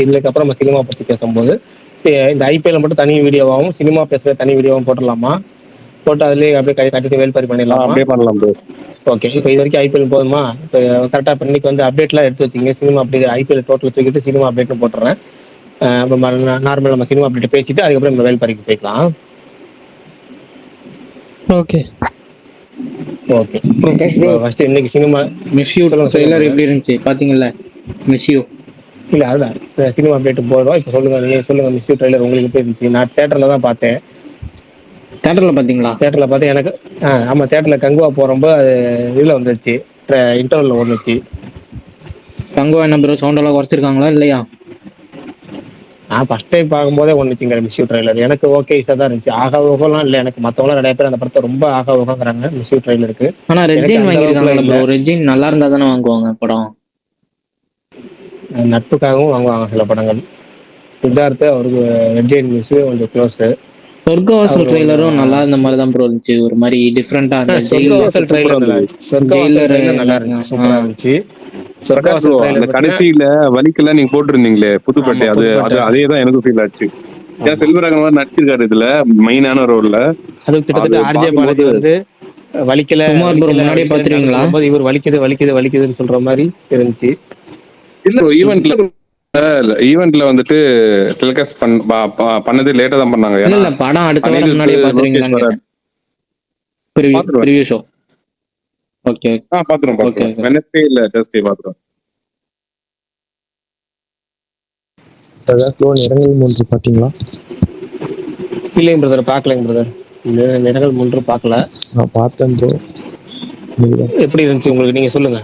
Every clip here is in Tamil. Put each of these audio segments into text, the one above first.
இதுக்கப்புறம் நம்ம சினிமா பத்தி பேசும்போது இந்த ஐபிஎல் மட்டும் தனி வீடியோவாகவும் சினிமா பேசுகிற தனி வீடியோவும் போட்டுடலாமா? போட்டு அதுலேயே அப்படியே கட்டிட்டு வேல்பாரி பண்ணிடலாமா? அப்படியே பண்ணலாம் ப்ரோ. ஓகே, இப்போ இது வரைக்கும் ஐபிஎல் போதுமா? இப்போ கரெக்டாக இப்போ இன்னைக்கு வந்து அப்டேட்லாம் எடுத்து வச்சிங்க. சினிமா அப்டேட் ஐபிஎல் டோட்டல் தூக்கிட்டு சினிமா அப்டேட்னு போட்டுறேன். நார்மல் நம்ம சினிமா அப்டேட் பேசிட்டு அதுக்கப்புறம் நம்ம வேல்பாரிக்கு போய்க்கலாம். Okay okay Prakash bro, first இன்னைக்கு சினிமா மிஸ்யூ ட்ரெய்லர் எப்படி இருந்துச்சு பாத்தீங்கல்ல? மிஸ்யூ இல்லை அதுதான் சினிமா அப்டேட் போடுறோம். இப்போ சொல்லுங்க, நீங்கள் சொல்லுங்க மிஸ்யூ ட்ரெய்லர் உங்களுக்கு எப்படி இருந்துச்சு? நான் தேட்டரில் தான் பார்த்தேன். தியேட்டர்ல பாத்தீங்களா? தேட்டரில் பார்த்து எனக்கு ஆமாம் தேட்டரில் கங்குவா போகிறப்போ அது இதில் வந்துருச்சு, இன்டர்வலில் ஒன்றுச்சு. கங்குவா என்ன ப்ரோ சவுண்டெல்லாம் குறைச்சிருக்காங்களா இல்லையா? நான் ஃபர்ஸ்ட் டைம் பார்க்கும்போதே ஒன்றுச்சுங்க மிஸ்யூ ட்ரெய்லர். எனக்கு ஓகே ஈஸாக தான் இருந்துச்சு. ஆகா ஓகோலாம் இல்லை எனக்கு. மற்றவங்களாம் நிறைய பேர் அந்த படத்தை ரொம்ப ஆகா ஓகோங்கிறாங்க மிஸ்யூ ட்ரெய்லருக்கு. ஆனா ரெட்ஜைன் வாங்கியிருக்காங்கல்ல ப்ரோ. ரெட்ஜைன் நல்லா இருந்தா தானே வாங்குவாங்க படம். நட்புக்காகவும் வாங்குவாங்க சில படங்கள். சித்தார்த்து அவருக்கு ரெட்ஜைன் நியூஸ் கொஞ்சம் க்ளோஸு. சொர்க்கவாசல் ட்ரெய்லரும் நல்லா இருந்த மாதிரி தான் ப்ரோ இருந்துச்சு. ஒரு மாதிரி டிஃப்ரெண்டா அந்த சொர்க்கவாசல் ட்ரெய்லர் நல்லா இருந்துச்சு. சொர்க்கவாசல் ட்ரெய்லர் நல்லா இருந்துச்சு, சூப்பரா இருந்துச்சு. சொர்க்கவாசல் ட்ரெய்லர் கடைசியில வலிக்கல நீங்க போட்டிருந்தீங்களே புதுப்பேட்டை, அது அதேதான் எனக்கும் ஃபீல் ஆச்சு. ஏன் செல்வராகவன் நடிச்சிருக்காரு இதுல மெயினான ரோல்ல. அது கிட்டத்தட்ட ஆர்ஜே பாலாஜி வந்து வலிக்கல முன்னாடியே பாத்துருவீங்களா? இவர் வலிக்குது வலிக்குது வலிக்குதுன்னு சொல்ற மாதிரி இருந்துச்சு. இல்ல ஈவென்ட்ல வந்துட்டு டெலிகாஸ்ட் பண்ணது லேட்டா தான் பண்ணாங்க. இல்ல படம் அடுத்த வாரம் முன்னாடியே பாத்துருவீங்களான்னு ப்ரீவியூ ஷோ. ஓகே பாத்துறோம் வெட்னஸ்டே இல்ல தேர்ஸ்டே பாத்துறோம். நிறங்கள் 3 பாத்தீங்களா? இல்லைங்க பிரதர், பார்க்கலைங்க பிரதர். நிறங்கள் 3 பார்க்கல. நான் பார்த்தேன் ப்ரோ. எப்படி இருந்துச்சு உங்களுக்கு? நீங்க சொல்லுங்க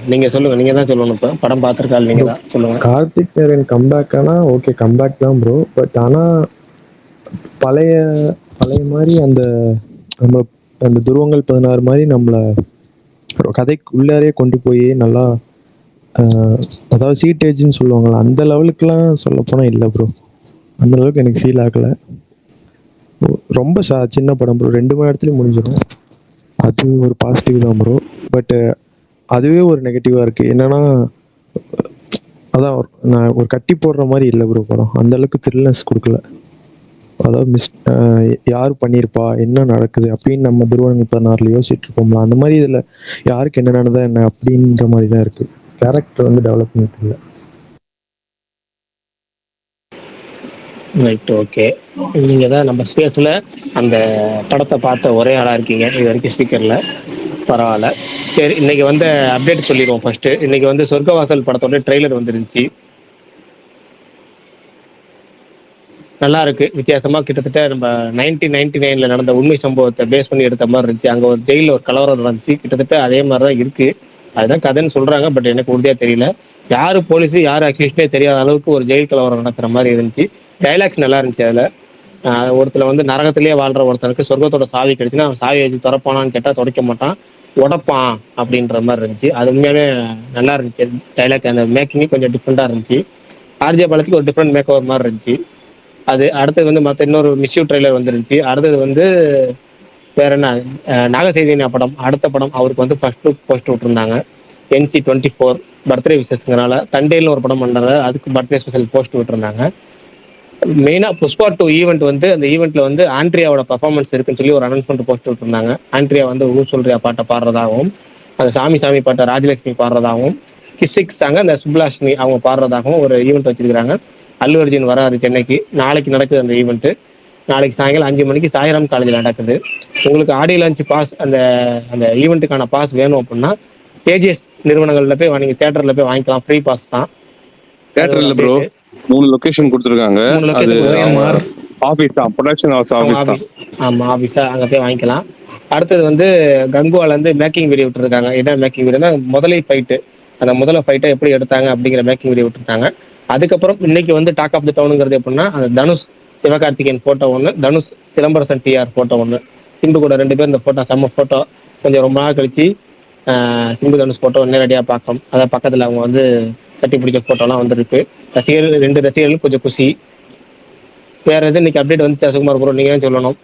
நீங்க தான் சொல்லணும். இப்போ படம் பார்த்துருக்காள் நீங்க தான் சொல்லுங்க. கார்த்திக் நேரன் கம்பேக் ஆனா ஓகே, கம்பேக் தான் ப்ரோ. பட் ஆனா பழைய மாதிரி அந்த நம்ம அந்த துருவங்கள் 16 மாதிரி நம்மள கதைக்குள்ளாரே கொண்டு போய் நல்லா அதாவது சீட்டேஜ்னு சொல்லுவாங்களா, அந்த லெவலுக்குலாம் சொல்ல போனால் இல்லை ப்ரோ. அந்த அளவுக்கு எனக்கு ஃபீல் ஆகலை. ரொம்ப சின்ன படம் ப்ரோ, 2 மணி நேரத்துலேயும் முடிஞ்சிடும். அது ஒரு பாசிட்டிவ் தான் ப்ரோ. பட் அதுவே ஒரு நெகட்டிவாக இருக்குது. என்னன்னா அதான் நான் ஒரு கட்டி போடுற மாதிரி இல்லை ப்ரோ படம். அந்த அளவுக்கு த்ரில்னஸ் கொடுக்கல. அதாவது யார் பண்ணியிருப்பா, என்ன நடக்குது அப்படின்னு நம்ம துருவங்கள் 16 யோசிச்சுட்டு இருப்போம்ல, அந்த மாதிரி இதில் யாருக்கு என்ன நடந்தா என்ன அப்படின்ற மாதிரி தான் இருக்குது. கேரக்டர் வந்து டெவலப்மெண்ட் இல்லை. Right, okay. நீங்க தான் நம்ம ஸ்பேஸ்ல அந்த படத்தை பார்த்த ஒரே ஆளா இருக்கீங்க இது வரைக்கும் ஸ்பீக்கர்ல. பரவாயில்ல. சரி, இன்னைக்கு வந்து அப்டேட் சொல்லிடுவோம். ஃபர்ஸ்ட் இன்னைக்கு வந்து சொர்க்கவாசல் படத்தோட ட்ரெய்லர் வந்துருந்துச்சு. நல்லா இருக்கு, வித்தியாசமா. கிட்டத்தட்ட நம்ம 1999ல நடந்த உண்மை சம்பவத்தை பேஸ் பண்ணி எடுத்த மாதிரி இருந்துச்சு. அங்க ஒரு ஜெயில ஒரு கலவரம் நடந்துச்சு, கிட்டத்தட்ட அதே மாதிரி தான் இருக்கு. அதுதான் கதைன்னு சொல்றாங்க. பட் எனக்கு உறுதியா தெரியல. யாரு போலீஸ் யாரு அக்யூஸ்டே தெரியாத அளவுக்கு ஒரு ஜெயில் கலவரம் நடக்கிற மாதிரி இருந்துச்சு. டைலாக்ஸ் நல்லா இருந்துச்சு. அதுல ஒருத்தர் வந்து நரகத்திலேயே வாழ்ற ஒருத்தனுக்கு சொர்க்கத்தோட சாவி கிடைச்சுன்னா அவன் சாவியை வச்சு திறப்பானான்னு கேட்டா துடைக்க மாட்டான், உடப்பான் அப்படின்ற மாதிரி இருந்துச்சு. அது உண்மையாவே நல்லா இருந்துச்சு டைலாக். அந்த மேக்கிங்கே கொஞ்சம் டிஃப்ரெண்டா இருந்துச்சு. ஆர்ஜே பாலத்துக்கு ஒரு டிஃப்ரெண்ட் மேக் ஓவர் மாதிரி இருந்துச்சு. அது அடுத்தது வந்து மற்ற இன்னொரு மிஸ்யூ ட்ரெய்லர் வந்துருந்துச்சு. அடுத்தது வந்து வேற என்ன, நாகசைதன்யா படம் அடுத்த படம். அவருக்கு வந்து ஃபர்ஸ்ட் லுக் போஸ்ட் விட்டுருந்தாங்க. NC-24 பர்த்டே விஷஸ்ங்கனால தண்டேல்னு ஒரு படம் பண்ணாங்க, அதுக்கு பர்த்டே ஸ்பெஷல் போஸ்ட் விட்டுருந்தாங்க. மெயினாக புஷ்பா 2 ஈவெண்ட் வந்து அந்த ஈவெண்ட்ல வந்து ஆண்ட்ரியாவோட பர்ஃபார்மன்ஸ் இருக்குன்னு சொல்லி ஒரு அனௌன்ஸ்மெண்ட் போஸ்ட் விட்டுருந்தாங்க. ஆண்ட்ரியா வந்து ஊர் சொல்றியா பாட்டை பாடுறதாகவும், அந்த சாமி பாட்டை ராஜலட்சுமி பாடுறதாகவும், கிசிக் சாங்க அந்த சுப்லாஷ்மி அவங்க பாடுறதாகவும் ஒரு ஈவெண்ட் வச்சிருக்காங்க. அல்லு அர்ஜுன் வராது சென்னைக்கு. நாளைக்கு நடக்குது அந்த ஈவெண்ட்டு. நாளைக்கு சாயங்காலம் 5 மணிக்கு சாய்ராம் காலேஜில் நடக்குது. உங்களுக்கு ஆடியோ லான்ச் பாஸ் அந்த அந்த ஈவெண்ட்டுக்கான பாஸ் வேணும் அப்படின்னா கேஜிஎஸ் நிறுவனங்களில் போய் நீங்கள் தேட்டரில் போய் வாங்கிக்கலாம். ஃப்ரீ பாஸ் தான். தியேட்டர்ல ப்ரோ 3 லொகேஷன் கொடுத்துருக்காங்க. அது ஆபீஸ் தான், ப்ரொடக்ஷன் ஹவுஸ் ஆபீஸ் தான். ஆமா, ஆபீஸா அங்க போய் வாங்கிக்கலாம். அடுத்தது வந்து கங்குவால இருந்து மேக்கிங் வீடியோ விட்டுருக்காங்க. என்ன மேக்கிங் வீடியோனா முதலை ஃபைட்டு, அந்த முதலை ஃபைட்டை எப்படி எடுத்தாங்க அப்படிங்கிற மேக்கிங் வீடியோ விட்டுருக்காங்க. அதுக்கப்புறம் இன்னைக்கு வந்து டாக் ஆஃப் தி டவுனுங்கிறது எப்படின்னா அந்த தனுஷ் சிவகார்த்திகேயன் போட்டோ ஒன்று, தனுஷ் சிலம்பரசன் டிஆர் போட்டோ ஒன்று, சிம்பு கூட 2 பேர் இந்த போட்டோ செம்ம போட்டோ. கொஞ்சம் ரொம்ப நாள் கழிச்சு சிம்பு தனுஷ் போட்டோ நேரடியாக பார்க்கணும். அதான் பக்கத்தில் அவங்க வந்து கட்டி பிடிச்ச போட்டோலாம் வந்துருக்கு. ரசிகர்கள் 2 ரசிகர்களும் கொஞ்சம் குஷி. வேற எது இன்னைக்கு அப்டேட் வந்துச்சா சுகுமார் ப்ரோ? நீங்க தான் சொல்லணும்.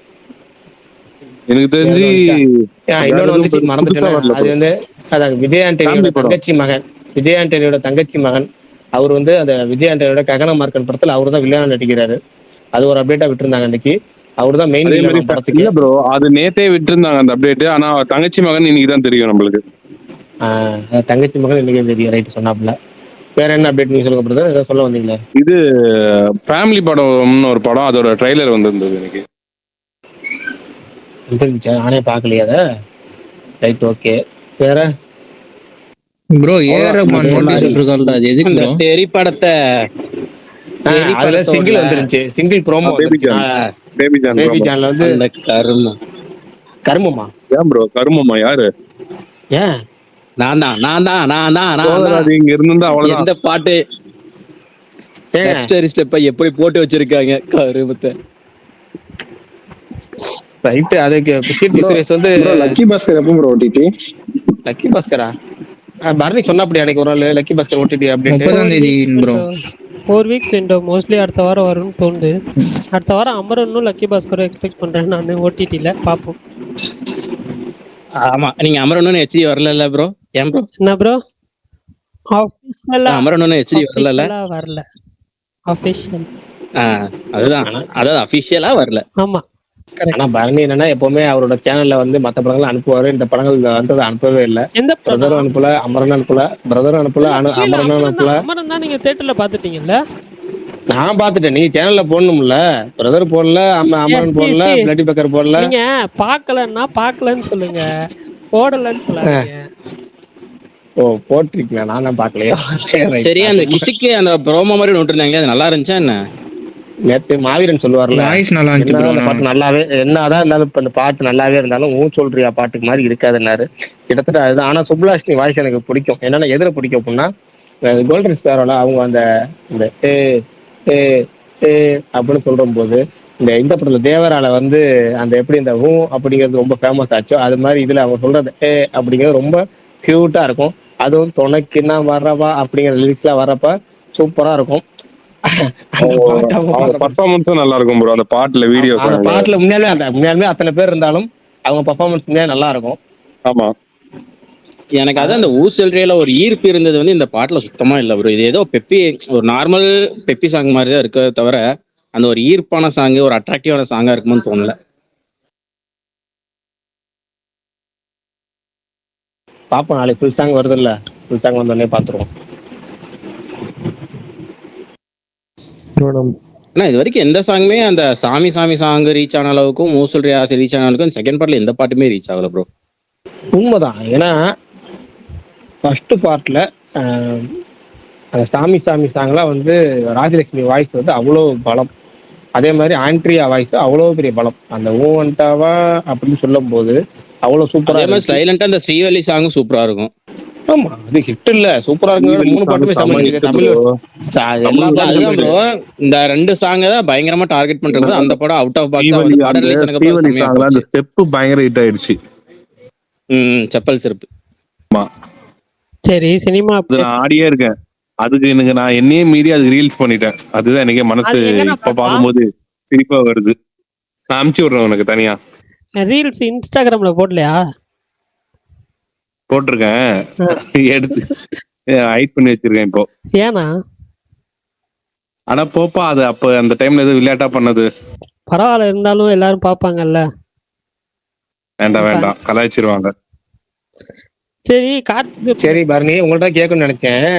எனக்கு தெரிஞ்சு இன்னொன்று வந்துச்சு, மறந்துட்டேன். அது வந்து அதான் விஜய் ஆண்டனியோட தங்கச்சி மகன், விஜய் ஆண்டனியோட தங்கச்சி மகன் அவர் வந்து அந்த விஜய் ஆண்டனியோட ககன மார்க்கன் படத்துல அவர் தான் வில்லனா நடிக்கிறாரு. அது ஒரு அப்டேட்டா விட்டுருந்தாங்க அன்னைக்கு. அவர் தான் மெயின் அதே மாதிரி வில்லன் படத்துக்கு. இல்ல ப்ரோ, அது நேத்தே விட்டுருந்தாங்க அந்த அப்டேட். ஆனா தங்கச்சி மகன் இன்னைக்கு தான் தெரியும் நம்மளுக்கு. தங்கச்சி மகன் இன்னைக்கு தெரியும், ரைட் சொன்னாப்ல. வேற என்ன அப்டேட் நீங்க சொல்லுங்க பிரதர், ஏதோ சொல்ல வந்தீங்களே? இது ஃபேமிலி படம்னு ஒரு படம், அதோட ட்ரைலர் வந்திருந்தது எனக்கு. வந்துருந்துச்சா? நானே பார்க்கலையா அதை. Right, okay. வேற ப்ரோ ஏஆர் ரஹ்மான் ப்ரொடியூசர் இருக்கான்ல, அது எதுக்கு அந்த ப்ரோ? தெரி படத்தை அதுல சிங்கிள் வந்துருந்துச்சு, single promo baby John, baby John baby promo. ஜான்ல வந்து அந்த கருமம். கருமமா? ஏன் ப்ரோ கருமமா? யாரு? ஏன் நான் சோதராஜ் இங்க இருந்திருந்தா அவ்வளவுதான். எந்த பாட்டு ஏங்க நெக்ஸ்ட் ஸ்டெப்பை எப்படி போட்டு வச்சிருக்காங்க கருமத்தை. ரைட். அதுக்கு கீர்த்தி சுரேஷ் வந்து லக்கி பாஸ்கர் எப்போ bro OTT? Lucky Bhaskara? Bharani சொன்னாப்படி அன்னைக்கு ஒரு நாள் லக்கி பாஸ்கர் ஓடிடி அப்படின்னு. 30ஆம் தேதி ப்ரோ. 4 வீக்ஸ் விண்டோ, மோஸ்ட்லி அடுத்த வாரம் வரும்னு தோணுது. அடுத்த வாரம் அமரனும் லக்கி பாஸ்கரும் எக்ஸ்பெக்ட் பண்றேன் நான் ஓடிடில. பார்ப்போம். ஆமா, நீங்க அமரனும் ஹெச்டி வரல ப்ரோ? ஏன் ப்ரோ? என்ன ப்ரோ? ஆஃபீஷியலா அமரனும் ஹெச்டி வரல. வரல. ஆஃபீஷியல் அதுதான், அதாவது அபிஷியலா வரல. ஆமா. ஆனா பரணி என்னன்னா எப்பவுமே அவரோட சேனல்ல வந்து மத்த படங்கள் அனுப்புவாரு, இந்த படங்கள் வந்தது அனுப்பவே இல்லை. எந்த பிரதரும் அனுப்பல, அமரன் அனுப்பல, பிரதரும் அனுப்பல, அமரனும் அனுப்பல. அமரன் தான் நீங்க தியேட்டர்ல பாத்துட்டீங்கல்ல? நான் பாத்துட்டேன். நீங்க சேனல்ல போடணும்ல. பிரதர் போடல, அமரன் போடல, பிளட்டி பக்கர் போடல. நீங்க பாக்கலன்னா பாக்கலன்னு சொல்லுங்க, போடலன்னு சொல்லாதீங்க. ஓ, போட்டிருக்கீங்களா? நான் தான் பாக்கலையா? சரி, அந்த கிசுக்கு அந்த ப்ரோமோ மாதிரி விட்டுருந்தாங்க, அது நல்லா இருந்துச்சா என்ன? நேற்று மாவீரன் சொல்லுவார்ல, வாய்ஸ் நல்லா இருந்துச்சு ப்ரோ. என்னதான் பாட்டு நல்லாவே, என்னதான் இருந்தாலும் இப்ப இந்த பாட்டு நல்லாவே இருந்தாலும் சொல்றியா பாட்டுக்கு மாதிரி இருக்காதுன்னாரு. கிட்டத்தட்ட அதுதான். ஆனா சுப்லாஷ்னி வாய்ஸ் எனக்கு பிடிக்கும். என்னன்னா எதிர பிடிக்கும் அப்படின்னா, கோல்டன் ஸ்பேரோல அவங்க அந்த இந்த ஏ ஏ ஏ அப்படின்னு சொல்ற போது, இந்த படத்துல தேவரால வந்து அந்த எப்படி இந்த அப்படிங்கிறது ரொம்ப ஃபேமஸ் ஆச்சோ, அது மாதிரி இதுல அவங்க சொல்றது ஏ அப்படிங்கிறது ரொம்ப கியூட்டா இருக்கும். அதுவும் துணைக்குன்னா வர்றவா அப்படிங்கிற லிரிக்ஸ்லாம் வர்றப்ப சூப்பரா இருக்கும். அவங்க பர்ஃபார்மன்ஸும் நல்லா இருக்கும் ப்ரோ அந்த பாட்டுல, வீடியோஸ். அந்த பாட்டுல உண்மையாலுமே அத்தனை பேர் இருந்தாலும் அவங்க பர்ஃபார்மன்ஸ் நல்லா இருக்கும். ஆமா, எனக்கு அது அந்த ஊசல்றையில ஒரு ஈர்ப்பு இருந்தது வந்து இந்த பாட்டுல சுத்தமா இல்ல ப்ரோ. இது ஏதோ பெப்பி, ஒரு நார்மல் பெப்பி சாங் மாதிரி தான் இருக்க தவிர அந்த ஒரு ஈர்ப்பான சாங், ஒரு அட்ராக்டிவான சாங்கா இருக்கும்னு தோணல. பாப்போம், நாளைக்கு ஃபுல் சாங் வருது இல்ல, ஃபுல் சாங் வந்தோடனே பாத்துருவோம். ஆனா இது வரைக்கும் எந்த சாங்குமே அந்த சாமி சாங் ரீச் ஆன அளவுக்கும், மூசல் ரியாஸ் ரீச் ஆன அளவுக்கும் செகண்ட் பார்ட்ல எந்த பாட்டுமே ரீச் ஆகல ப்ரோ. உண்மைதான். ஏன்னா ஃபர்ஸ்ட் பார்ட்ல அந்த சாமி சாங்லாம் வந்து ராஜலட்சுமி வாய்ஸ் வந்து அவ்வளோ பலம். அதே மாதிரி ஆண்ட்ரியா வாய்ஸ் அவ்வளோ பெரிய பலம். அந்த ஓவன்டாவா அப்படின்னு சொல்லும் போது அவ்வளவு சூப்பரா. அதே மாதிரி சைலண்டா அந்த ஸ்ரீவல்லி சாங்கும் சூப்பரா இருக்கும். ஆமா, அது ஹிட் இல்ல, சூப்பரா இருக்கு. 3 பாட்டுமே தமிழ் தமிழ் எல்லா அதுதான் ப்ரோ, இந்த 2 சாங் தான் பயங்கரமா டார்கெட் பண்றது. அந்த படம் அவுட் ஆஃப் பாக்ஸ் அந்த ஸ்டெப் பயங்கர ஹிட் ஆயிடுச்சு. செப்பல் செருப்பு. சரி, சினிமா நான் ஆடியே இருக்கேன் அதுக்கு. எனக்கு நான் என்னையே மீறி அது ரீல்ஸ் பண்ணிட்டேன். அதுதான் எனக்கே மனசு இப்ப பார்க்கும்போது சிரிப்பா வருது. நான் அனுப்பிச்சு விடுறேன் உனக்கு தனியா. ரீல்ஸ் இன்ஸ்டாகிராம்ல போடலையா? போட்டிருக்கேன், எடுத்து ஹைட் பண்ணி வச்சிருக்கேன் இப்போ. ஏனா? ஆனா போப்பா, அது அப்ப அந்த டைம்ல எதுவும் விளையாட்டா பண்ணது. பரவாயில்ல, இருந்தாலும் எல்லாரும் பாப்பாங்கல்ல. வேண்டாம் கலாய்ச்சிருவாங்க. சரி கார்த்திக், சரி பரணி, உங்கள்ட்ட கேட்கணும்னு நினைச்சேன்.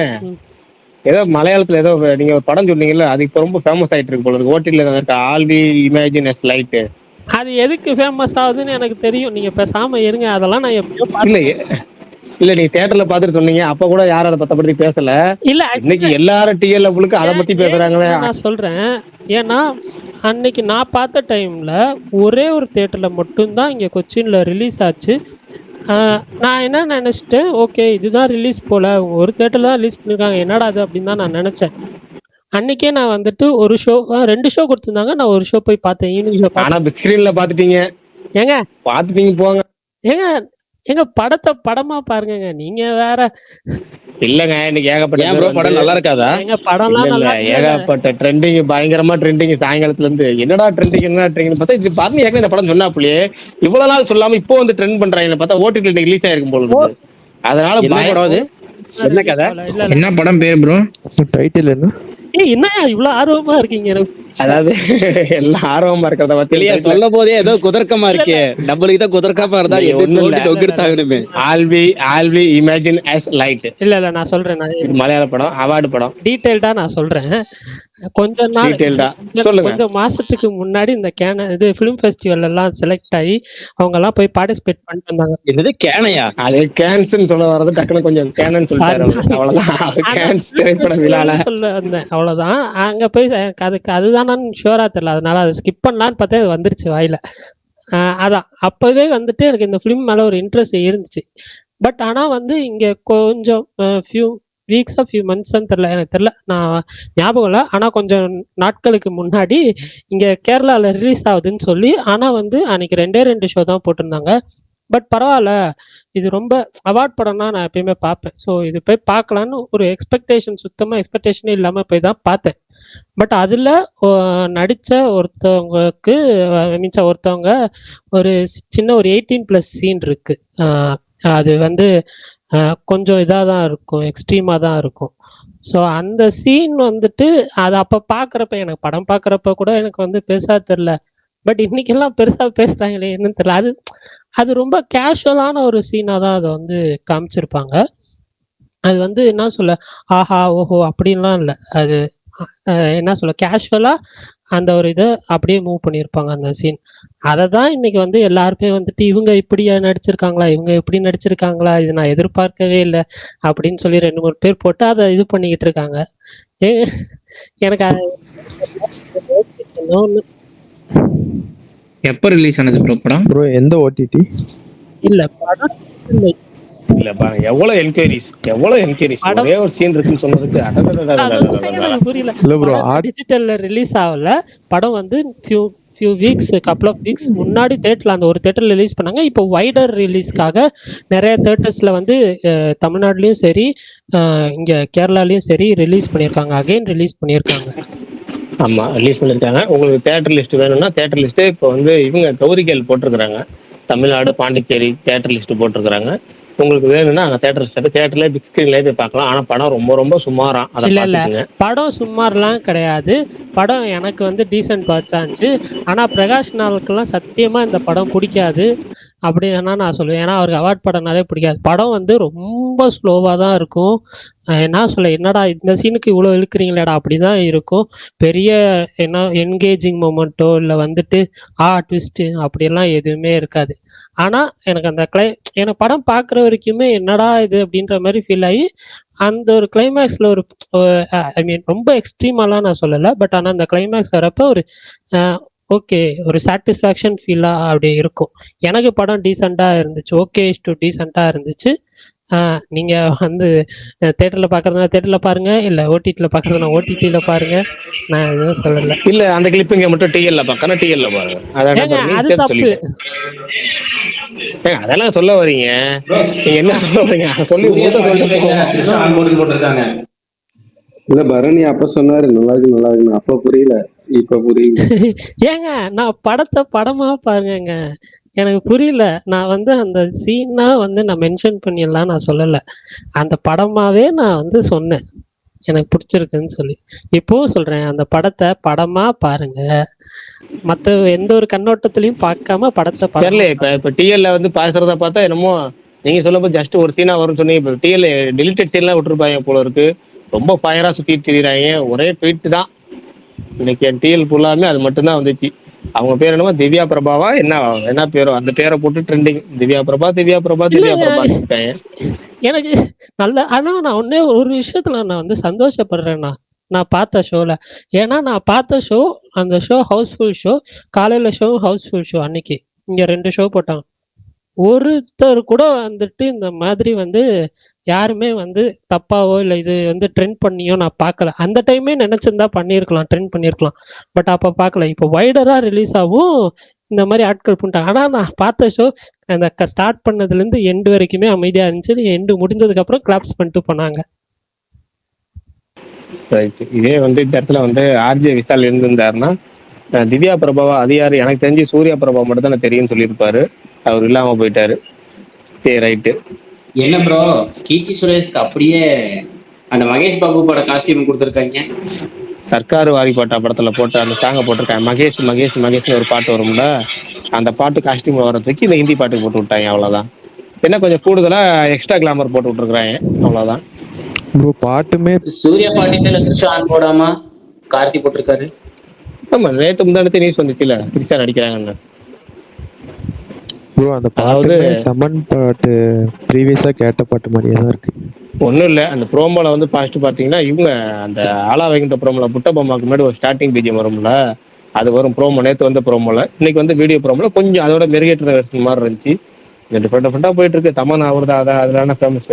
ஏதோ மலையாளத்துல ஏதோ நீங்க ஒரு படம் சொன்னீங்கல்ல, அது இப்ப ரொம்ப ஃபேமஸ் ஆயிட்டு இருக்கு போல இருக்கு. ஓடிடில all we imagine as light. அது எதுக்கு ஃபேமஸ் ஆகுதுன்னு எனக்கு தெரியும். நீங்க பேசாம இருங்க, அதெல்லாம் நான் எப்பயோ இல்ல நீங்க தியேட்டர்ல பாத்துட்டு சொன்னீங்க, அப்ப கூட யாரும் அதை பத்தி பேசல. இல்ல, இன்னைக்கு எல்லாரும் டிஎல்ல புளுக்கு அதை பத்தி பேசுறாங்களே. நான் சொல்றேன், ஏன்னா அன்னைக்கு நான் பார்த்த டைம்ல ஒரே ஒரு தியேட்டர்ல மட்டும்தான் இங்க கொச்சின்ல ரிலீஸ் ஆச்சு. நான் என்ன நினைச்சிட்டேன், ஓகே இதுதான் ரிலீஸ் போல, ஒரு தியேட்டர்ல தான் ரிலீஸ் பண்ணிருக்காங்க, என்னடா அது அப்படின்னு தான் நான் நினைச்சேன். அன்னைக்கே நான் வந்துட்டு ஒரு ஷோ 2 ஷோ கொடுத்துருந்தாங்க, நான் ஒரு ஷோ போய் பார்த்தேன், ஈவினிங் ஷோ. ஆனா பிக் ஸ்கிரீன்ல பாத்துட்டீங்க. ஏங்க பாத்துட்டீங்க போங்க. எங்க படத்தை படமா பாருங்க, நீங்க வேற. இல்லங்க, இன்னைக்கு ஏகப்பட்ட படம் நல்லா இருக்காதா? எங்க படம்லாம் நல்லா ஏகப்பட்ட ட்ரெண்டிங், பயங்கரமா ட்ரெண்டிங். சாயங்காலத்துல இருந்து என்னடா ட்ரெண்டிங் பார்த்தா இது பாருங்க. ஏற்கனவே இந்த படம் சொன்னாப்புலயே இவ்வளவு நாள் சொல்லாம இப்போ வந்து ட்ரெண்ட் பண்றாங்க பார்த்தா ஓடிடி ரிலீஸ் ஆயிருக்கும் போல இருக்கு. அதனால படம் அது என்ன கதை? இல்ல இல்ல. என்ன படம் பேர் ப்ரோ? டைட்டில் என்ன? ஏய் என்னய்யா இவ்வளவு ஆர்வமா இருக்கீங்க எனக்கு? அதாவது எல்லாம் ஆர்வமா இருக்கிறத இல்லையா பத்தி சொல்ல போதே ஏதோ குதர்க்கமா இருக்கே. டபுளுக்கு தான் குதர்க்கமா இருந்தா நீங்க எப்படி ஒண்ணும் இல்ல. போட்டு டொங்கிருத்தாகணுமே. Alvi imagine as light. இல்ல இல்ல நான் சொல்றேன். நான் இது மலையாள படம், அவார்டு படம். டீடைல்டா நான் சொல்றேன். கொஞ்ச நாள் டீடைல்டா சொல்லுங்க. கொஞ்சம் மாசத்துக்கு முன்னாடி இந்த இது ஃபிலிம் ஃபெஸ்டிவல் எல்லாம் செலக்ட் ஆகி அவங்க எல்லாம் போய் பார்ட்டிசிபேட் பண்ணிட்டு வந்தாங்க. என்னது கேனையா? அது கேன்ஸ்ன்னு சொல்ல வர்றது டக்குனு கொஞ்சம் கேனன்னு சொல்லிட்டாரு அவரு. அவ்வளவுதான். கேன்ஸ் திரைப்பட விழால சொல்ல வந்தேன் அவ்வளவுதான். அங்க போய் அதுக்கு அதுதானான்னு ஷூரா தெரியல, அதனால அதை ஸ்கிப் பண்ணலான்னு பார்த்தா அது வந்துருச்சு வாயில. அதான் அப்பவே வந்துட்டு எனக்கு இந்த ஃபிலிம் மேல ஒரு இன்ட்ரெஸ்ட் இருந்துச்சு. பட் ஆனா வந்து இங்க கொஞ்சம் ஃபியூ வீக்ஸா ஃபியூ மந்த்ஸ்ன்னு தெரியல, எனக்கு தெரியல, நான் ஞாபகம் இல்லை. ஆனால் கொஞ்சம் நாட்களுக்கு முன்னாடி இங்கே கேரளாவில் ரிலீஸ் ஆகுதுன்னு சொல்லி, ஆனால் வந்து அன்னைக்கு 2 ஷோ தான் போட்டிருந்தாங்க. பட் பரவாயில்ல, இது ரொம்ப அவார்ட் படம்னா நான் எப்பயுமே பார்ப்பேன். ஸோ இது போய் பார்க்கலான்னு ஒரு சுத்தமாக எக்ஸ்பெக்டேஷனே இல்லாமல் போய் தான் பார்த்தேன். பட் அதில் நடித்த ஒருத்தவங்களுக்கு ஒருத்தவங்க ஒரு சின்ன ஒரு 18+ சீன் இருக்கு. அது வந்து கொஞ்சம் இதாக தான் இருக்கும், எக்ஸ்ட்ரீமாக தான் இருக்கும். ஸோ அந்த சீன் வந்துட்டு அதை அப்போ பார்க்குறப்ப, எனக்கு படம் பார்க்குறப்ப கூட எனக்கு வந்து பெருசாக தெரில. பட் இன்னைக்கெல்லாம் பெருசாக பேசுகிறாங்களே என்னன்னு தெரியல. அது ரொம்ப கேஷுவலான ஒரு சீனாக தான் அதை வந்து காமிச்சிருப்பாங்க. அது வந்து என்ன சொல்ல, ஆஹா ஓஹோ அப்படின்லாம் இல்லை. அது என்ன சொல்ல, கேஷுவலாக அந்த ஒரு இதை அப்படியே மூவ் பண்ணியிருப்பாங்க அந்த சீன். அதை தான் இன்னைக்கு வந்து எல்லாருமே வந்துட்டு இவங்க இப்படி நடிச்சிருக்காங்களா, இவங்க எப்படி நடிச்சிருக்காங்களா, இது நான் எதிர்பார்க்கவே இல்லை அப்படின்னு சொல்லி 2-3 பேர் போட்டு அதை இது பண்ணிக்கிட்டு இருக்காங்க. எனக்கு எப்போ ரிலீஸ் ஆனது ப்ரோ படம்? ப்ரோ எந்த ஓடிடி? இல்ல படம் இல்ல பாருங்க எவ்வளவு என்கொயரிஸ் ஒரே ஒரு சீன் இருக்குன்னு சொன்னதுக்கு எனக்கு புரியல. இல்ல ப்ரோ, டிஜிட்டல்ல ரிலீஸ் ஆகல படம் வந்து few weeks couple of weeks முன்னாடி தேட்டர்ல அந்த ஒரு தேட்டர்ல ரிலீஸ் பண்ணாங்க. இப்போ வைடர் ரிலீஸ்க்காக நிறைய தேட்டர்ஸ்ல வந்து தமிழ்நாடுலயும் சரி இங்க கேரளாலயும் சரி ரிலீஸ் பண்ணியிருக்காங்க, அகைன் ரிலீஸ் பண்ணியிருக்காங்க. ஆமா ரிலீஸ் பண்ணிருக்காங்க. உங்களுக்கு தேட்டர் லிஸ்ட் வேணும்னா தேட்டர் லிஸ்ட் இப்போ வந்து இவங்க கௌரிகேல் போட்டிருக்கிறாங்க, தமிழ்நாடு பாண்டிச்சேரி தேட்டர் லிஸ்ட் போட்டிருக்கிறாங்க. உங்களுக்கு வேணும்னா அங்கே தேட்டர் லிஸ்ட் தேட்டர்லேயே பிக் ஸ்க்ரீன்லேயே போய் பார்க்கலாம். ஆனால் படம் ரொம்ப ரொம்ப சுமாரா. இல்ல இல்ல படம் சுமார்லாம் கிடையாது. படம் எனக்கு வந்து டீசென்ட் வாட்சாச்சு. ஆனால் பிரகாஷ் நாளுக்கெல்லாம் சத்தியமா இந்த படம் பிடிக்காது அப்படி வேணா நான் சொல்லுவேன். ஏன்னா அவருக்கு அவார்ட் படம்னாலே பிடிக்காது. படம் வந்து ரொம்ப ஸ்லோவாக தான் இருக்கும். என்ன சொல்ல, என்னடா இந்த சீனுக்கு இவ்வளோ இழுக்கிறீங்களேடா அப்படிதான் இருக்கும். பெரிய என்ன என்கேஜிங் மொமெண்ட்டோ இல்லை வந்துட்டு ட்விஸ்ட்டு அப்படியெல்லாம் எதுவுமே இருக்காது. ஆனால் எனக்கு அந்த எனக்கு படம் பார்க்குற வரைக்குமே என்னடா இது அப்படின்ற மாதிரி ஃபீல் ஆகி அந்த ஒரு கிளைமேக்ஸில் ஒரு ஐ மீன் ரொம்ப எக்ஸ்ட்ரீமாலாம் நான் சொல்லலை. பட் ஆனால் அந்த கிளைமேக்ஸ் வரப்போ ஒரு ஓகே ஒரு சாட்டிஸ்ஃபேக்ஷன் ஃபீலாக அப்படி இருக்கும். எனக்கு படம் டீசெண்டாக இருந்துச்சு, ஓகே டு டீசெண்டாக இருந்துச்சு. நீங்கள் வந்து தேட்டரில் பார்க்குறதுனா தேட்டரில் பாருங்கள், இல்லை ஓடிடியில் பார்க்குறதுனா ஓடிடியில் பாருங்கள். நான் எதுவும் சொல்லலை. இல்லை அந்த கிளிப்பிங்க மட்டும் டிஎல்ல பார்க்கணும், டிஎல்ல பாருங்க. அது தப்பு. அதெல்லாம் சொல்ல வரீங்க, நீங்க என்ன சொல்ல வரீங்க சொல்லி போட்டிருக்காங்க. இல்ல பரணி அப்ப சொன்னாரு நல்லா இருக்கு அப்ப புரியல, இப்ப புரியுது. ஏங்க நான் படத்தை படமா பாருங்க, எனக்கு புரியல. நான் வந்து அந்த சீனா வந்து நான் மென்ஷன் பண்ணிடலாம் நான் சொல்லலை, அந்த படமாவே நான் வந்து சொன்னேன் எனக்கு பிடிச்சிருக்குன்னு சொல்லி. இப்போவும் சொல்றேன், அந்த படத்தை படமா பாருங்க, மற்ற எந்த ஒரு கண்ணோட்டத்திலையும் பார்க்காம படத்தை தெரியல. இப்ப டிஎல்ல வந்து பாக்குறத பார்த்தா என்னமோ நீங்க சொல்லும்போது ஜஸ்ட் ஒரு சீனா வரும்னு சொன்னீங்க. இப்போ டிஎல்ல டெலிட்டட் சீன்லாம் விட்டுருப்பாங்க போல இருக்கு, ரொம்ப ஃபயரா சுத்திட்டு திரியிறாங்க. ஒரே ட்வீட் தான் இன்னைக்கு என் டிஎல் ஃபுல்லாமே அது மட்டும்தான் வந்துச்சு. அவங்க பேர் என்னமோ திவ்யா பிரபாவா என்ன பேரோ, அந்த பேரை போட்டு ட்ரெண்டிங். திவ்யா பிரபா எனக்கு நல்ல. ஆனா நான் ஒன்னே ஒரு விஷயத்துல நான் வந்து சந்தோஷப்படுறேன்னா, நான் பார்த்த ஷோல, ஏன்னா நான் பார்த்த ஷோ அந்த ஷோ ஹவுஸ்ஃபுல் ஷோ, காலையில ஷோ ஹவுஸ்ஃபுல் ஷோ. அன்னைக்கு இங்க 2 ஷோ போட்டாங்க. ஒருத்தர் கூட வந்துட்டு இந்த மாதிரி வந்து யாருமே வந்து தப்பாவோ இல்லை இது வந்து ட்ரெண்ட் பண்ணியோ நான் பார்க்கல. அந்த டைமே நினைச்சிருந்தா பண்ணியிருக்கலாம், ட்ரெண்ட் பண்ணியிருக்கலாம். பட் அப்போ பார்க்கல. இப்போ வைடரா ரிலீஸ் ஆகும் இந்த மாதிரி ஆட்கள் பண்ணிட்டாங்க. ஆனால் நான் பார்த்த ஷோ அந்த ஸ்டார்ட் பண்ணதுலேருந்து எண்டு வரைக்குமே அமைதியா இருந்துச்சு. எண்டு முடிஞ்சதுக்கு அப்புறம் கிளாப்ஸ் பண்ணிட்டு போனாங்க. ரைட். இதே வந்து இந்த இடத்துல வந்து ஆர்ஜே விஷால் இருந்திருந்தாருன்னா திவ்யா பிரபாவா அது யாரு, எனக்கு தெரிஞ்சு சூர்யா பிரபா மட்டும் தான் தெரியும்னு சொல்லியிருப்பாரு. அவர் இல்லாம போயிட்டாரு. சரி ரைட்டு. என்ன ப்ரோ, கீர்த்தி சுரேஷ்க்கு அப்படியே அந்த மகேஷ் பாபு பட காஸ்டியூம் கொடுத்துருக்காங்க. சர்க்கார் வாரி பாட்டா படத்துல போட்டு அந்த சாங்கை போட்டிருக்காங்க. மகேஷ் மகேஷ் மகேஷ்னு ஒரு பாட்டு வரும்ல, அந்த பாட்டு காஸ்டியூம் வர்றதுக்கு இந்த ஹிந்தி பாட்டுக்கு போட்டு விட்டாங்க, அவ்வளவுதான். என்ன கொஞ்சம் கூடுதலா எக்ஸ்ட்ரா கிளாமர் போட்டு விட்டுருக்காங்க, அவ்வளவுதான். ப்ரோ பாட்டுமே சூர்யா பாட்டில ஆன் போடாம கார்த்தி போட்டிருக்காரு. ஆமா, நேற்று முந்தானத்து நியூஸ் வந்துச்சுல திரிஷா நடிக்கிறாங்கன்னு. ப்ரோ அந்த அதாவது பாட்டுமே தமன் பாட்டு ப்ரீவியஸா கேட்ட பாட்டு மாதிரியே தான் இருக்கு. ஒன்றும் இல்லை, அந்த ப்ரோமோல வந்து ஃபர்ஸ்ட் பார்த்தீங்கன்னா இவங்க அந்த ஆலா வைகுண்ட ப்ரோமோல புட்ட பொம்மாக்கு முன்னாடி ஒரு ஸ்டார்டிங் பிஜிஎம் வரும்ல, அது வரும் ப்ரோமோ. நேற்று வந்து ப்ரோமோல, இன்னைக்கு வந்து வீடியோ ப்ரோமோல கொஞ்சம் அதோட மெருகேற்ற வெர்ஷன் மாதிரி இருந்துச்சு. டிஃப்ரெண்ட் டிஃப்ரெண்டாக போயிட்டு இருக்கு. தமன் அவரது அதனால ஃபேமஸ்.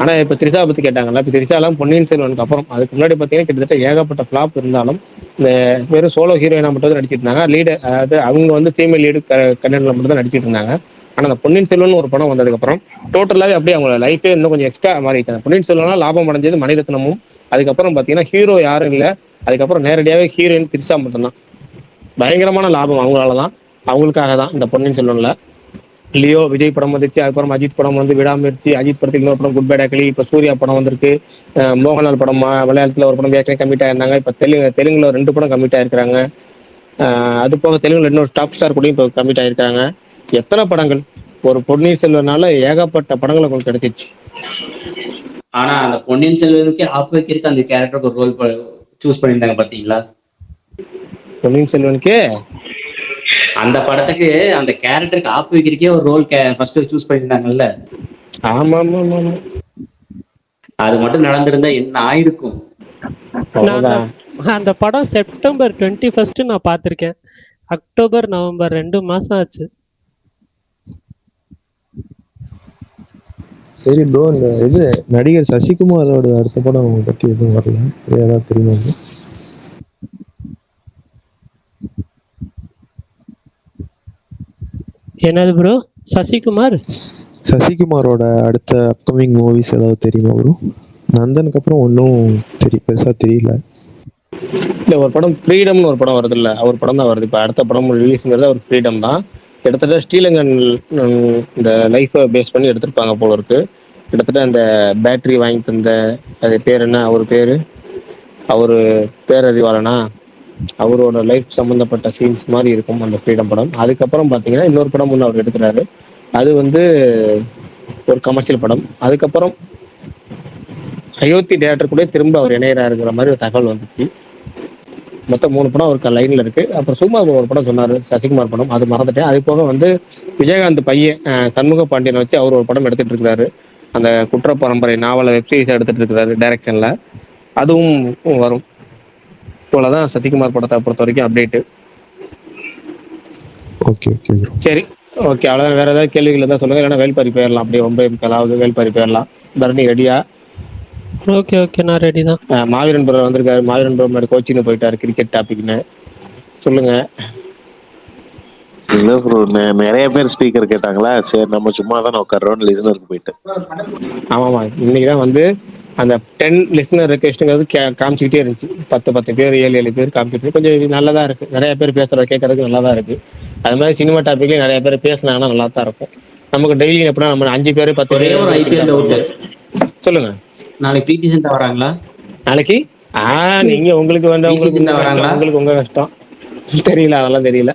ஆனால் இப்போ திரிஷா பற்றி கேட்டாங்கல்ல, இப்போ திரிஷாலாம் பொன்னியின் செல்வனுக்கு அப்புறம் அதுக்கு முன்னாடி பார்த்தீங்கன்னா கிட்டத்தட்ட ஏகப்பட்ட ஃப்ளாப் இருந்தாலும் இந்த வெறும் சோலோ ஹீரோயினா மட்டும் தான் நடிச்சிட்டு இருந்தாங்க. லீடு, அதாவது அவங்க வந்து ஃபீமேல் லீடு கன்னடில் மட்டும் தான் நடிச்சிட்டு இருந்தாங்க. ஆனால் அந்த பொன்னியின் செல்வன் ஒரு படம் வந்ததுக்கப்புறம் டோட்டலாகவே அப்படியே அவங்க லைஃபே இன்னும் கொஞ்சம் எக்ஸ்ட்ரா மாறிடுச்சாங்க. பொன்னியின் செல்வனா லாபம் அடைஞ்சது மணிரத்னமும், அதுக்கப்புறம் பார்த்தீங்கன்னா ஹீரோ யாரும் இல்லை, அதுக்கப்புறம் நேரடியாகவே ஹீரோயின் திரிஷா மட்டும்தான். பயங்கரமான லாபம் அவங்களால தான், அவங்களுக்காக தான் இந்த பொன்னியின் செல்வன்ல. லியோ விஜய் படம் வந்துச்சு, அதுக்கப்புறம் அஜித் படம் வந்து விடாமுயற்சி, அஜித் படத்துக்கு இன்னொரு படம் குட் பை டக்கலி, இப்போ சூர்யா படம் வந்திருக்கு, மோகன்லால் படம் மலையாளத்தில் ஒரு படம் ஏற்கனவே கமிட் ஆயிருந்தாங்க, இப்போ தெலுங்குல 2 படம் கமிட் ஆயிருக்கிறாங்க. அது போக தெலுங்குல இன்னொரு டாப் ஸ்டார் கூடயும் இப்போ கமிட் ஆயிருக்காங்க. எத்தனை படங்கள் ஒரு பொன்னியின் செல்வனால ஏகப்பட்ட படங்கள் உங்களுக்கு கிடைச்சிருச்சு. ஆனா அந்த பொன்னியின் செல்வனுக்கே ஆப் வைக்கிறதுக்கு அந்த கேரக்டருக்கு ஒரு ரோல் சூஸ் பண்ணியிருந்தாங்க பாத்தீங்களா? பொன்னியின் செல்வனுக்கே அந்த படத்துக்கு அந்த கேரக்டருக்கு ஆப் வைக்கிறதுக்கே ஒரு ரோல் ஃபர்ஸ்ட் சூஸ் பண்ணியிருந்தாங்கல்ல. ஆமா ஆமா ஆமா ஆமா. அது மட்டும் நடந்திருந்தா என்ன ஆயிருக்கும்? நான் அந்த படம் செப்டம்பர் 21 நான் பார்த்துருக்கேன். அக்டோபர் நவம்பர் 2 மாசம் ஆச்சு. சரி ப்ரோ, இந்த இது நடிகர் சசிகுமாரோட அடுத்த படம் அவங்க பத்தி எதுவும் வரல, ஏதாவது தெரியுமா? என்னது ப்ரோ? சசிகுமாரோட அடுத்த அப்கமிங் மூவிஸ் ஏதாவது தெரியுமா ப்ரோ? நந்தனுக்கு அப்புறம் ஒன்றும் பெருசா தெரியல. இல்லை, ஒரு படம் ஃப்ரீடம்னு ஒரு படம் வருது இல்லை, அவர் படம் தான் வருது இப்போ. அடுத்த படம் ரிலீஸுங்கிறது அவர் ஃப்ரீடம் தான். கிட்டத்தட்ட ஸ்ரீலங்கன் இந்த லைஃப்பை பேஸ் பண்ணி எடுத்திருப்பாங்க போல இருக்கு. கிட்டத்தட்ட அந்த பேட்டரி வாங்கி தந்த, அது பேர் என்ன, அவர் பேரறிவாளனா, அவரோட லைஃப் சம்மந்தப்பட்ட சீன்ஸ் மாதிரி இருக்கும் அந்த ஃப்ரீடம் படம். அதுக்கப்புறம் பார்த்தீங்கன்னா இன்னொரு படம் ஒன்று அவர் எடுக்கிறாரு, அது வந்து ஒரு கமர்ஷியல் படம். அதுக்கப்புறம் அயோத்தி டேரக்டர் கூட திரும்ப அவர் இணையறாருங்கிற மாதிரி ஒரு தகவல் வந்துச்சு. மொத்தம் 3 படம் அவருக்கு லைன்ல இருக்கு. அப்புறம் சும்மா ஒரு படம் சொன்னாரு, சசிகுமார் படம், அது மறந்துட்டேன். அது போக வந்து விஜயகாந்த் பையன் சண்முக பாண்டியனை வச்சு அவர் ஒரு படம் எடுத்துட்டு இருக்கிறாரு. அந்த குற்ற பரம்பரை நாவலை வெப்சீரிஸ் எடுத்துட்டு இருக்கிறாரு டைரக்ஷன்ல, அதுவும் வரும். இவ்வளவுதான் சசிகுமார் படத்தை பொறுத்த வரைக்கும் அப்டேட்டு. Okay okay bro. சரி, ஓகே, அவ்வளோதான். வேற ஏதாவது கேள்விகள் இருந்தால் சொல்லுங்க, இல்லைன்னா வேல்பாரி போயிடலாம். அப்படியே 9:15 வேல்பாரி போயிடலாம். தரணி ரெடியா? ஓகே ஓகே, நான் ரெடி தான். மாவீரன் ப்ரோ வந்திருக்காரு. மாவீரன் ப்ரோ முன்னாடி கோச்சின்னு போயிட்டாரு கிரிக்கெட் டாபிக்னு. சொல்லுங்க. இல்ல ப்ரோ, நிறைய பேர் ஸ்பீக்கர் கேட்டாங்களா, சரி நம்ம சும்மா தானே உட்கார்றோம் லிசனருக்கு போயிட்டு. ஆமாமா, இன்னைக்கு தான் வந்து அந்த 10 லிசனர் ரெக்வெஸ்ட்டுங்கிறது காமிச்சிக்கிட்டே இருந்துச்சு. 10 பேர் 7 பேர் காமிச்சிட்டு கொஞ்சம் நல்லதா இருக்கு. நிறைய பேர் பேசுறத கேட்கறதுக்கு நல்லா தான் இருக்கு. அது மாதிரி சினிமா டாபிக்லேயும் நிறைய பேர் பேசினாங்கன்னா நல்லா தான் இருக்கும். நமக்கு டெய்லி எப்படின்னா நம்ம 5 பேர் 10 ஒரே ஒரு ஐபிஎல் டவுட். சொல்லுங்க. நாளைக்கு பிடி சென்டா வராங்களா? நாளைக்கு நீங்க உங்களுக்கு வேண்டாம், உங்களுக்கு வராங்களா? உங்களுக்கு உங்க கஷ்டம் தெரியல, அதெல்லாம் தெரியல.